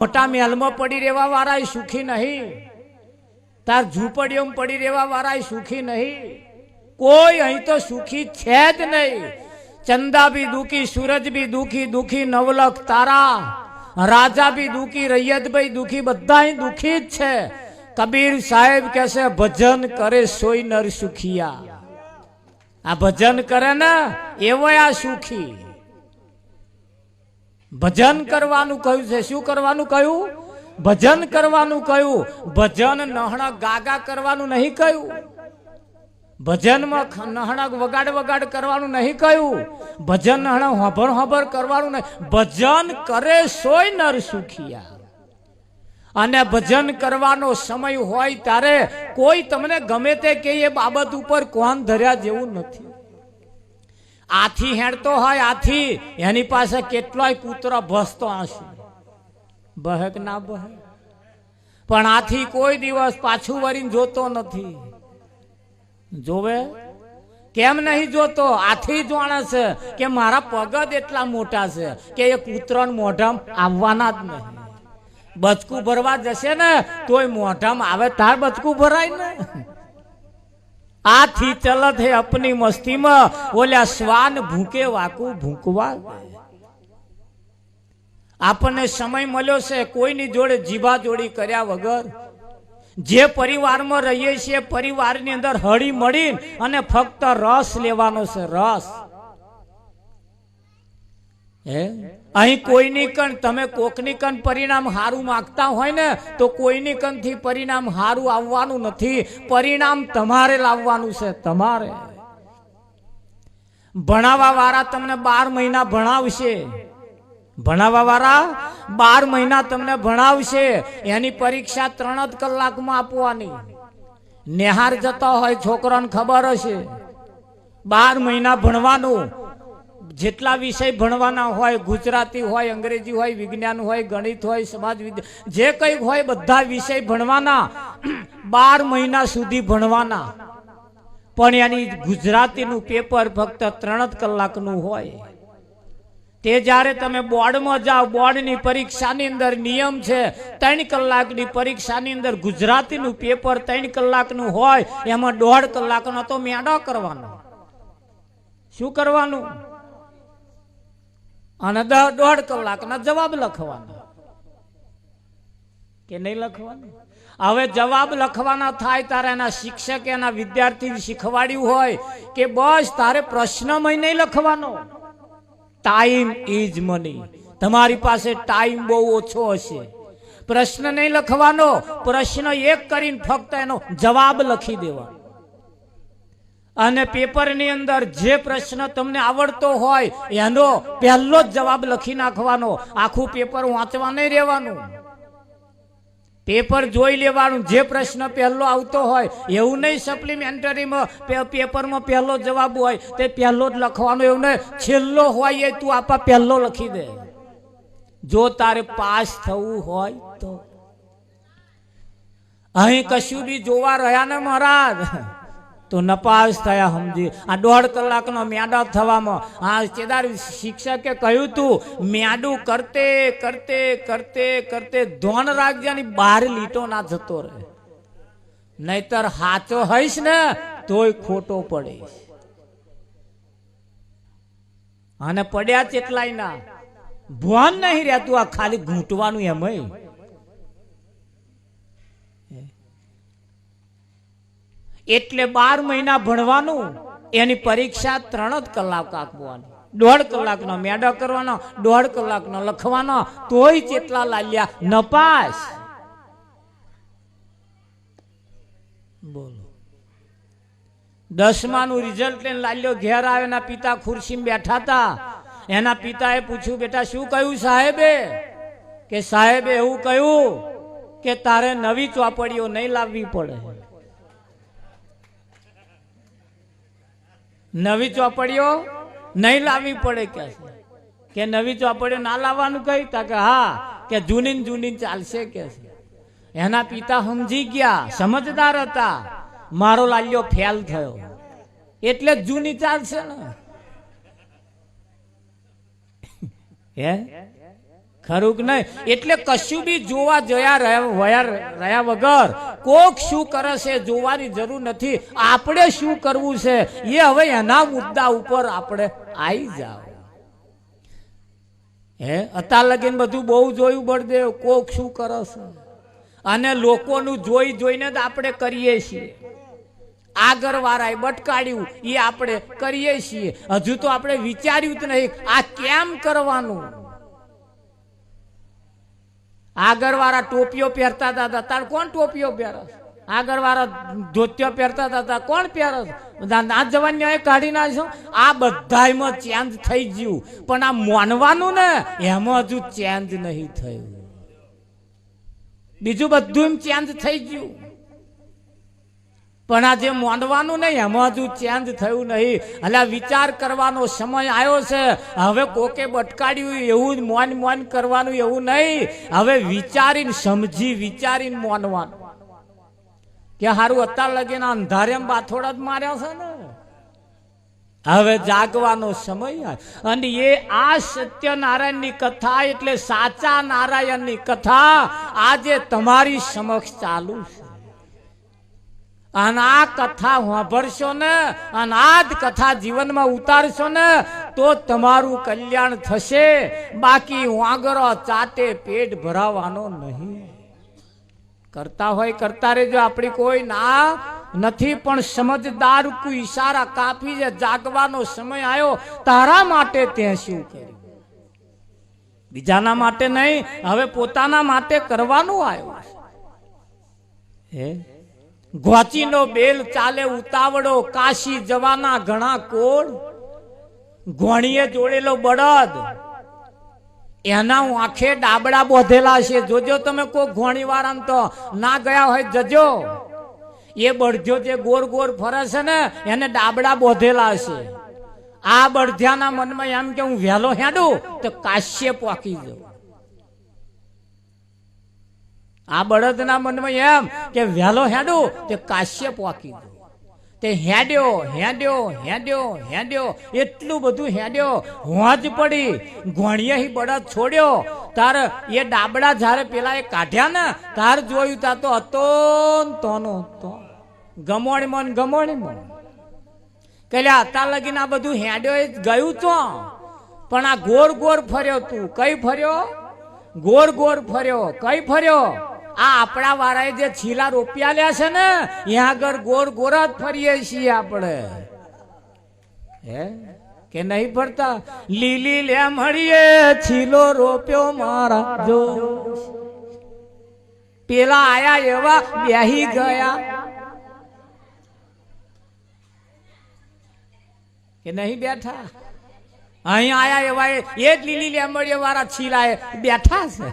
મોટા મહેલમાં પડી રહેવા વાળા સુખી નહીં, તાર ઝૂંપડીઓમાં પડી રહેવા વાળા સુખી નહીં, કોઈ અહીં તો સુખી છે જ નહીં। ચંદા ભી દુખી, સૂરજ ભી દુખી, દુખી નવલખ તારા, રાજા ભી દુખી, રૈયત ભાઈ દુખી, બધા દુખી જ છે। કબીર સાહેબ કહેશે ભજન કરે સોઈ નર સુખિયા, આ ભજન કરે ને એવો આ સુખી। ભજન કરવાનું કહ્યું છે, શું કરવાનું કહ્યું? ભજન કરવાનું કહ્યું। ભજન નહણા ગાગા કરવાનું નહીં કહ્યું, ભજનમાં નહણા વગાડ વગાડ કરવાનું નહીં કહ્યું, ભજન નહણા હોભળ હોભળ કરવાનું નહીં। ભજન કરે સોય નર સુખિયા, અને ભજન કરવાનો સમય હોય ત્યારે કોઈ તમને ગમે તે કે એ બાબત ઉપર કોણ ધર્યા જેવું નથી। આથી હેડતો હોય આથી, એની પાસે કેટલાય કૂતરો ભસતો આંસુ બહે કે ના બહે, પણ આથી કોઈ દિવસ પાછું વળીને જોતો નથી। જોવે કેમ નહીં જોતો? આથી જાણે છે કે મારા પગ જ એટલા મોટા છે કે એ કૂતરાના મોઢામાં આવવાના જ નહીં। બચકું ભરવા જશે ને તોય મોઢામાં આવે તાર બચકું ભરાય ને। આથી ચલત હે અપની મસ્તીમાં, ઓલ્યા શ્વાન ભૂકે વાકું ભૂંકવા। આપણને સમય મળ્યો છે કોઈની જોડે જીભા જોડી કર્યા વગર, જે પરિવારમાં રહીએ છીએ પરિવારની અંદર હળી મળી અને ફક્ત રસ લેવાનો છે, રસ। અહીં કોઈની કણ તમે કોકની કણ પરિણામ સારું માંગતા હોય ને તો કોઈની કણથી પરિણામ સારું આવવાનું નથી, પરિણામ તમારે લાવવાનું છે, તમારે। ભણાવવા વાળા તમને 12 મહિના ભણાવશે, ભણાવવા વાળા 12 મહિના તમને ભણાવશે, એની પરીક્ષા 3 જ કલાકમાં આપવાની। નિહાર જતો હોય છોકરાને ખબર હશે 12 મહિના ભણવાનું, જેટલા વિષય ભણવાના હોય, ગુજરાતી હોય, અંગ્રેજી હોય, વિજ્ઞાન હોય, ગણિત હોય, સમાજ વિદ્યા, જે કંઈ હોય બધા વિષય ભણવાના, 12 મહિના સુધી ભણવાના। પણ એની ગુજરાતીનું પેપર ફક્ત 3 જ કલાકનું હોય। તે જ્યારે તમે બોર્ડમાં જાઓ, બોર્ડની પરીક્ષાની અંદર નિયમ છે 3 કલાકની પરીક્ષાની અંદર ગુજરાતીનું પેપર 3 કલાકનું હોય, એમાં 1.5 કલાકનો તો મેડો કરવાનો। શું કરવાનું? અને 1.5 કલાકના જવાબ લખવાના કે નહીં લખવાના? હવે જવાબ લખવાના થાય ત્યારે એના શિક્ષક એના વિદ્યાર્થી શીખવાડ્યું હોય કે બસ તારે પ્રશ્નમય નહીં લખવાનો, ટાઈમ ઇઝ મની। તમારી પાસે ટાઈમ બહુ ઓછો હશે, પ્રશ્ન નહીં લખવાનો, પ્રશ્ન એક કરીને ફક્ત એનો જવાબ લખી દેવાનો। અને પેપરની અંદર જે પ્રશ્ન તમને આવડતો હોય એનો પહેલો જ જવાબ લખી નાખવાનો, આખું પેપર વાંચવા નહીં રહેવાનું, પેપર જોઈ લેવાનું। જે પ્રશ્ન પહેલો આવતો હોય એવું નહીં સપ્લિમેન્ટરીમાં પેપરમાં પહેલો જવાબ હોય તે પહેલો જ લખવાનો, એવું નહીં છેલ્લો હોય એ તું આપા પહેલો લખી દે, જો તારે પાસ થવું હોય તો। અહીં કશું બી જોવા રહ્યા ને મહારાજ તો નપાસ થયા સમજી। આ 1.5 કલાકનો મેડા થવામાં આ કેદાર શિક્ષકે કહ્યું તું મેડું કરતે કરતે કરતે કરતે ધોન રાખજાની 12 લીટો ના જતો રહે, નહીતર હાચો હઈશ ને તોય ખોટો પડીશ। અને પડ્યા કેટલાય ના ભોન નહીં રહેતું, આ ખાલી ઘૂંટવાનું એમય। એટલે 12 મહિના ભણવાનું, એની પરીક્ષા 3 જ કલાક આપવાની, 1.5 કલાકનો મેડો કરવાનો, 1.5 કલાકનો લખવાનો, તોય કેટલા લાલ્યા નપાસ। બોલો 10માનું રિઝલ્ટ લઈને લાલ્યો ઘેર આવે, એના પિતા ખુરશીમાં બેઠા હતા। એના પિતાએ પૂછ્યું બેટા શું કહ્યું સાહેબે? કે સાહેબે એવું કહ્યું કે તારે નવી ચોપડીઓ નહીં લાવવી પડે, નવી ચોપડીઓ નહીં લાવવી પડે। કે નવી ચોપડીઓ ના લાવવાનું કહ્યું તા કે હા, કે જૂની જૂની ચાલશે કે। એના પિતા સમજી ગયા, સમજદાર હતા, મારો લાલ્યો ફેલ થયો એટલે જૂની ચાલશે ને। હે ખરું કે નહીં? એટલે કશું બી જોવા રહ્યા વગર કોક શું કરે છે જોવાની જરૂર નથી. આપણે શું કરવું છે એ હવે એના મુદ્દા ઉપર આપણે આવી જાવ. અત્યાર લગીને બધું બહુ જોયું બળદેવ, કોક શું કરે છે અને લોકોનું જોઈ જોઈને જ આપણે કરીએ છીએ. આગળ વાળાએ બટકાડ્યું એ આપણે કરીએ છીએ. હજુ તો આપણે વિચાર્યું જ નહીં આ કેમ કરવાનું. આગળ વાળા ટોપીઓ પહેરતા હતા, તાર કોણ ટોપીઓ પહેરે? આગળ વાળા ધોતિયો પહેરતા હતા, કોણ પહેરે? બધા ના જવાની કાઢી નાખશો. આ બધામાં ચેન્જ થઈ ગયું, પણ આ માનવાનું ને એમાં હજુ ચેન્જ નહીં થયું. બીજું બધું ચેન્જ થઈ ગયું, પણ આ જે માનવાનું નહીં એમાં હજુ ચેન્જ થયું નહીં. એટલે વિચાર કરવાનો સમય આવ્યો છે. હવે કોકે બટકાડ્યું એવું જ મોન કરવાનું એવું નહીં. હવે વિચારીને સમજી વિચારીને માનવાનું કે હારું અત્યાર લગીને અંધારેમ બાથોડા જ માર્યા છે ને. હવે જાગવાનો સમય. અને એ આ સત્યનારાયણની કથા એટલે સાચા નારાયણની કથા આજે તમારી સમક્ષ ચાલુ છે. અને આ કથા સાંભળશો ને અને આ જ કથા જીવનમાં ઉતારશો ને તો તમારું કલ્યાણ થશે. બાકી વાંગરો ચાટે પેટ ભરાવાનો નહીં. કરતા હોય કરતા રહેજો, આપણી કોઈ ના નથી. પણ સમજદાર કોઈ ઈશારા કાપી છે. જાગવાનો સમય આવ્યો, તારા માટે તે શું કર્યું? બીજાના માટે નહીં, હવે પોતાના માટે કરવાનું આવ્યું છે. ગોચીનો બેલ ચાલે ઉતાવળો, કાશી જવાના ઘણા કોળ. ઘોણીએ જોડેલો બળદ, એના આંખે ડાબડા બોધેલા છે. જોજો તમે કોઈ ઘોણી વાળા તો ના ગયા હોય જજો. એ બળધ્યો જે ગોર ગોર ફરે છે ને એને ડાબડા બોધેલા છે. આ બળધ્યાના મનમાં એમ કે હું વહેલો હેડું તો કાશ્ય પોકી જાઉં. આ બળદના મનમાં એમ કે વહેલો હેડું તે કાશ્ય પોકી દો. તે હેડ્યો હેડ્યો હેડ્યો હેડ્યો એટલું બધું હેડ્યો, હોજ પડી. ઘોણીએ બળદ છોડ્યો તાર એ ડાબડા જ્યારે પેલા એ કાઢ્યા ને તાર જોયું તા તો હતો તોનો તો ગમોણીમાં ગમોણીમાં કે અત્યાર લગીને આ બધું હેડ્યો એ ગયું તો, પણ આ ગોર ગોર ફર્યો. તું કઈ ફર્યો? ગોર ગોર ફર્યો. કઈ ફર્યો? આ આપણા વાળાએ જે છીલા રોપિયા લ્યા છે ને ત્યાં આગળ ગોર ગોર જ ફરીએ છીએ આપણે. કે નહીં ફરતા? લીલી લે મળીએ છીલો રોપ્યો મારા જો. પેલા આયા એવા બેહી ગયા કે નહીં બેઠા? અહીં આયા એવા એ જ લીલી લેમડીએ વાળા છીલા બેઠા છે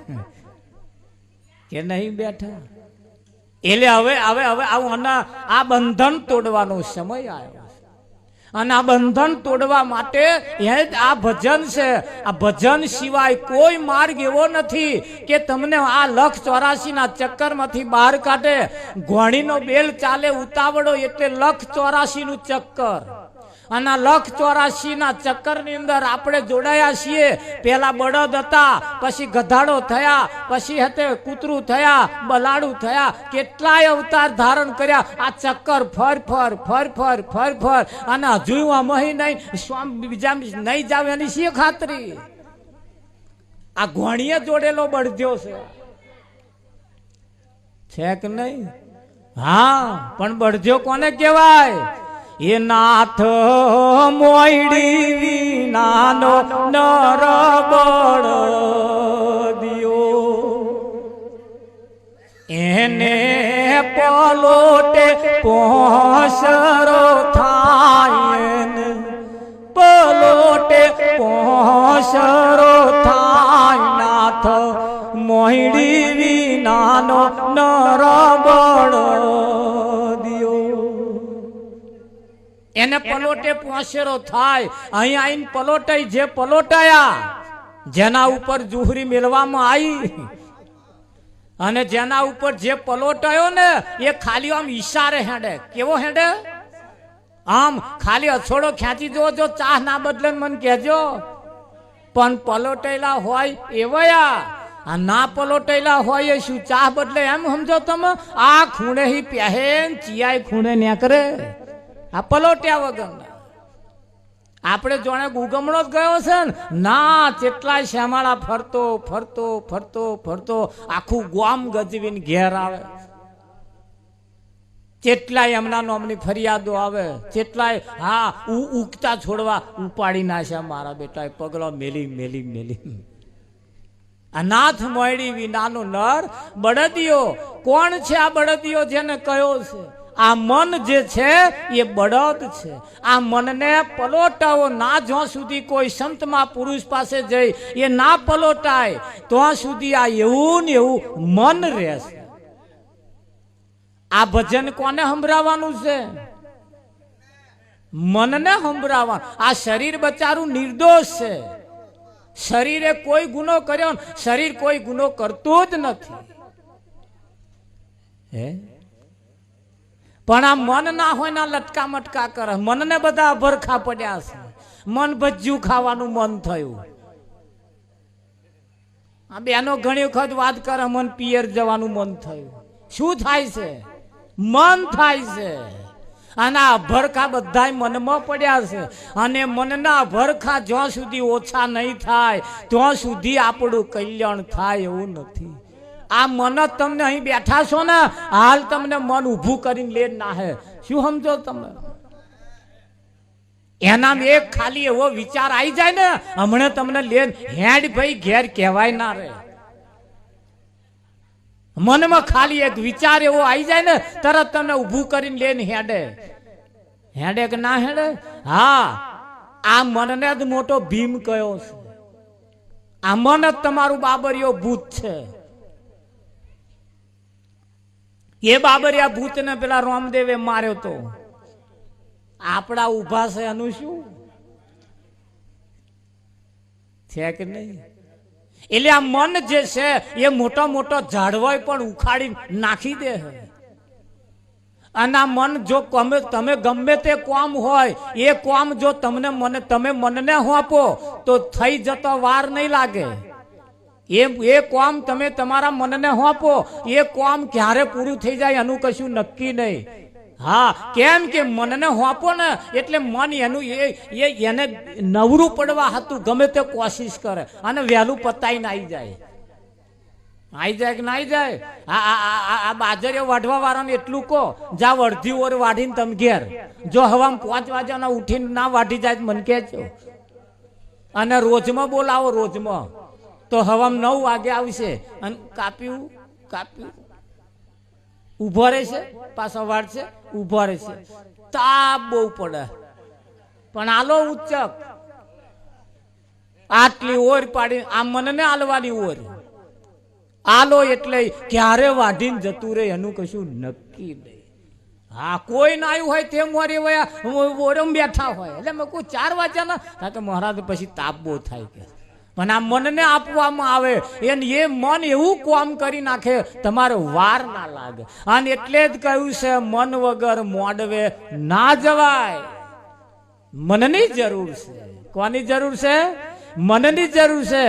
કે નહીં બેઠા? એટલે હવે હવે હવે આવું આ બંધન તોડવાનો સમય આવ્યો. અને આ બંધન તોડવા માટે આ ભજન છે. આ ભજન સિવાય કોઈ માર્ગ એવો નથી કે તમને આ 184 ના ચક્કરમાંથી બહાર કાઢે. ઘોડીનો બેલ ચાલે ઉતાવળો એટલે 184 નું ચક્કર. અને 184 ના ચક્કર ની અંદર આપણે જોડાયા છીએ. પેલા બળદ હતા, પછી ગધાડો થયા, પછી હતે કૂતરું થયા, બલાડું થયા, કેટલાય અવતાર ધારણ કર્યા. આ ચક્કર ફર ફર ફર ફર ફર ફર અને હજુ આમહી નહીં સ્વામી બીજા નહીં જાવ એની શી ખાતરી? આ ઘોણીએ જોડેલો બળદ્યો છે કે નહીં? હા, પણ બળદ્યો કોને કહેવાય? એ નાથ મોયડી વિનાનો નર બળદિયો, એને પલોટે પોસરો થાય, પલોટે પોસરો થાય. નાથ મોયડી વિનાનો નર બળદિયો, એને પલોટે પોસેરો થાય. અહીં આવીને પલોટાઈ. જે પલોટાયા, જેના ઉપર જુહરી મેળવામાં આવી અને જેના ઉપર જે પલોટાયો ને એ ખાલી આમ ઈશારે હેડે. કેવો હેડે? આમ ખાલી અછોડો ખેંચી દો. જો ચા ના બદલે મને કહેજો. પણ પલોટેલા હોય એવયા આ ના પલોટેલા હોય એ શું ચા બદલે એમ સમજો તમે આ ખૂણે હી પહેન ચિયાય ખૂણે ન્યા કરે આ પલોટ્યા વગર આપણે જોણે ગુગમણો જ ગયો છે ને ના કેટલાય શ્યામાળા ફરતો ફરતો ફરતો ફરતો આખું ગામ ગજવીને ઘેર આવે કેટલાય એમના નામની ફરિયાદો આવે કેટલાય હા ઉગતા છોડવા ઉપાડી નાખ્યા મારા બેટા પગલો મેલી મેલી મેલી અનાથ મોયડી વિનાનો નર બળદિયો કોણ છે આ બળદિયો જેને કયો છે આ મન જે છે એ બળદ છે આ મનને પલોટાવો ના જ્યાં સુધી કોઈ સંતમાં પુરુષ પાસે જઈ એ ના પલોટાય ત્યાં સુધી આ એવું ને એવું મન રહેશે આ ભજન કોને સંભળાવવાનું છે મનને સંભળાવવાનું આ શરીર બચારું નિર્દોષ છે શરીરે કોઈ ગુનો કર્યો શરીર કોઈ ગુનો કરતું જ નથી હે પણ આ મન ના હોય ના લટકા મટકા કરે મનને બધા અભરખા પડ્યા છે મન ભજ્યું ખાવાનું મન થયું આ બેનો ઘણી વખત વાત કરે મન પિયર જવાનું મન થયું શું થાય છે મન થાય છે અને આ અભરખા બધા મનમાં પડ્યા છે અને મનના અભરખા જ્યાં સુધી ઓછા નહીં થાય ત્યાં સુધી આપણું કલ્યાણ થાય એવું નથી આ મન તમને અહીં બેઠા છો ને હાલ તમને મન ઊભું કરીને લે ના હે શું સમજો તમે એનામાં એક ખાલી એવો વિચાર આવી જાય ને હમણાં તમને લે હેડ ભાઈ ઘેર કહેવાય ના રે મનમાં ખાલી એક વિચાર એવો આવી જાય ને તરત તમને ઊભું કરીને લઈને હેડે હેડે કે ના હેડે હા આ મનને જ મોટો ભીમ કયો છે આ મન જ તમારું બાબરિયો ભૂત છે એ બાબરિયા ભૂતને પેલા રામદેવે માર્યો તો આપડા ઉભા છે એનું શું છે કે નહીં એટલે આ મન જે છે એ મોટો મોટો ઝાડવાય પણ ઉખાડી નાખી દે અને આ મન જો તમે ગમે તે કોમ હોય એ કોમ જો તમને તમે મનને હોપો તો થઈ જતો વાર નહીં લાગે એ કોમ તમે તમારા મનને હોપો એ કોમ ક્યારે પૂરું થઈ જાય એનું કશું નક્કી નહીં હા કેમ કે મનને હોપો ને એટલે મન એનું એને નવરું પડવા હતું ગમે તે કોશિશ કરે અને વહેલું પતાઈને આવી જાય કે ના આવી જાય આ બાજરીઓ વાઢવા વાળાને એટલું કહો જાવ અડધી ઓર વાઢીને તમે ઘેર જો હવામાં 5 વાગ્યાના ઉઠીને ના વાઢી જાય મને કહેજો અને રોજમાં બોલાવો રોજમાં તો હવામાં 9 વાગે આવશે અને કાપ્યું ઉભો રહેશે પાછો વાળશે ઉભો રહેશે તાપ બહુ પડે પણ આલો ઉચ્ચક આટલી ઓર પાડી આ મનને આલવાની ઓર આલો એટલે ક્યારે વાઢીને જતું રહે એનું કશું નક્કી નહીં હા કોઈ ના આવ્યું હોય તે મોરે ઓરમ બેઠા હોય એટલે મેં કોઈ 4 વાગ્યાના કે મહારાજ પછી તાપ બહુ થાય કે પણ આ મનને આપવામાં આવે એ મન એવું કામ કરી નાખે તમારે વાર ના લાગે અને એટલે જ કહ્યું છે મન વગર મોડવે ના જવાય મનની જરૂર છે કોની જરૂર છે મનની જરૂર છે